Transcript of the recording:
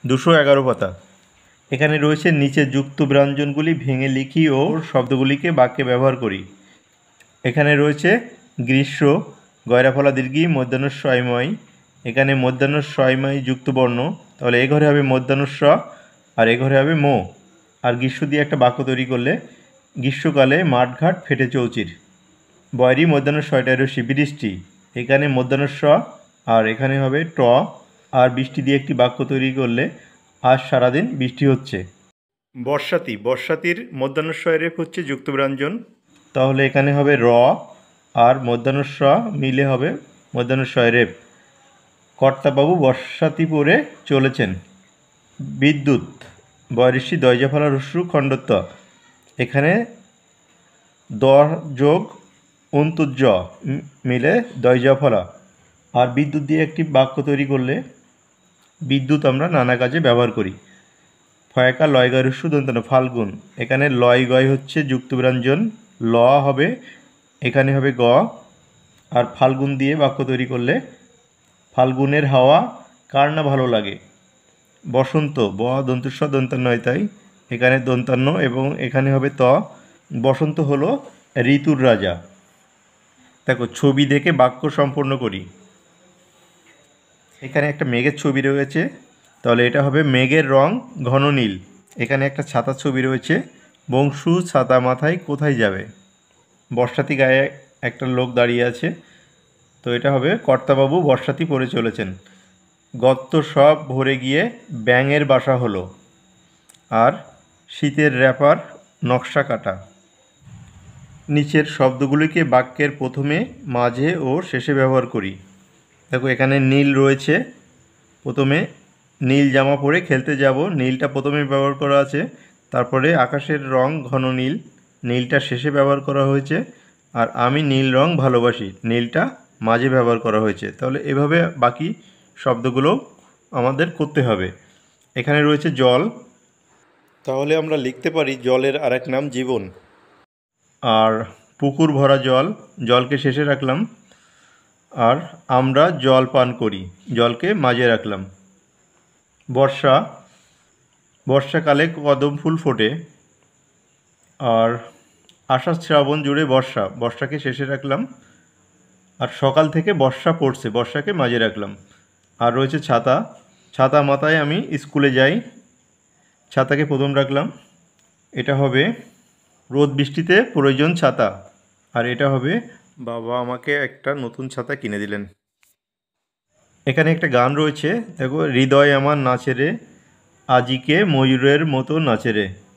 211 পাতা। এখানে রয়েছে নিচে যুক্ত ব্যঞ্জনগুলি ভেঙে লিখি ও শব্দগুলিকে বাক্যে ব্যবহার করি। এখানে রয়েছে গ্রীষ্ম, গয়রাফলা দীর্ঘি, মধ্যাহ্নস্বয়ময়। এখানে মধ্যাহ্নস্বয়ময় যুক্ত বর্ণ, তাহলে এ ঘরে হবে মধ্যাহ্নস্ব আর এ ঘরে হবে মো। আর গ্রীষ্ম দিয়ে একটা বাক্য তৈরি করলে, গ্রীষ্মকালে মাঠঘাট ফেটে চৌচির। বয়রি মধ্যাহ্নস্বয়টায় রশ্মি, বৃষ্টি। এখানে মধ্যাহ্নস্ব আর এখানে হবে ট। আর বৃষ্টি দিয়ে একটি বাক্য তৈরি করলে, আজ সারাদিন বৃষ্টি হচ্ছে। বর্ষাতি, বর্ষাতির মধ্যাহ্নস্বয় রেফ হচ্ছে যুক্ত ব্যঞ্জন, তাহলে এখানে হবে র আর মধ্যাহ্নস্ব মিলে হবে মধ্যাহ্নস্বয় রেফ। কর্তাবাবু বর্ষাতি পরে চলেছেন। বিদ্যুৎ, বয়রিষ্টি দয়জাফলা রস্যু খণ্ডত্ব। এখানে দ যোগ অন্তুজ মিলে দয়জাফলা। আর বিদ্যুৎ দিয়ে একটি বাক্য তৈরি করলে, বিদ্যুৎ আমরা নানা কাজে ব্যবহার করি। ফয়কা লয় গয় রস্যু দন্তান্ন, ফাল্গুন। এখানে লয় গয় হচ্ছে যুক্ত ব্যঞ্জন, ল হবে, এখানে হবে গ। আর ফাল্গুন দিয়ে বাক্য তৈরি করলে, ফাল্গুনের হাওয়া কার না ভালো লাগে। বসন্ত, ব দন্তুস্ব দন্তান্নয়, তাই এখানে দন্তান্ন এবং এখানে হবে ত। বসন্ত হলো ঋতুর রাজা। দেখো, ছবি দেখে বাক্য সম্পূর্ণ করি। এখানে একটা মেঘের ছবি রয়েছে, তাহলে এটা হবে মেঘের রং ঘন নীল। এখানে একটা ছাতার ছবি রয়েছে, বংশু ছাতা মাথায় কোথায় যাবে। বর্ষাতি গায়ে একটা লোক দাঁড়িয়ে আছে, তো এটা হবে কর্তাবাবু বর্ষাতি পরে চলেছেন। গর্ত সব ভরে গিয়ে ব্যাঙের বাসা হলো। আর শীতের র্যাপার নকশা কাটা। নিচের শব্দগুলিকে বাক্যের প্রথমে, মাঝে ও শেষে ব্যবহার করি। দেখো, এখানে নীল রয়েছে, প্রথমে নীল জামা পরে খেলতে যাব, নীলটা প্রথমে ব্যবহার করা আছে। তারপরে আকাশের রং ঘন নীল, নীলটা শেষে ব্যবহার করা হয়েছে। আর আমি নীল রং ভালোবাসি, নীলটা মাঝে ব্যবহার করা হয়েছে। তাহলে এভাবে বাকি শব্দগুলো আমাদের করতে হবে। এখানে রয়েছে জল, তাহলে আমরা লিখতে পারি জলের আরেক নাম জীবন। আর পুকুর ভরা জল, জলকে শেষে রাখলাম। আর আমরা জল পান করি, জলকে মাঝে রাখলাম। বর্ষা, বর্ষাকালে কদম ফুল ফোটে। আর আষাঢ় শ্রাবণ জুড়ে বর্ষা, বর্ষাকে শেষে রাখলাম। আর সকাল থেকে বর্ষা পড়ছে, বর্ষাকে মাঝে রাখলাম। আর রয়েছে ছাতা, ছাতা মাথায় আমি স্কুলে যাই, ছাতাকে প্রথম রাখলাম। এটা হবে রোদ বৃষ্টিতে প্রয়োজন ছাতা। আর এটা হবে বাবা আমাকে একটা নতুন ছাতা কিনে দিলেন। এখানে একটা গান রয়েছে, দেখো, হৃদয় আমার নাচে রে, আজিকে ময়ূরের মতো নাচে রে।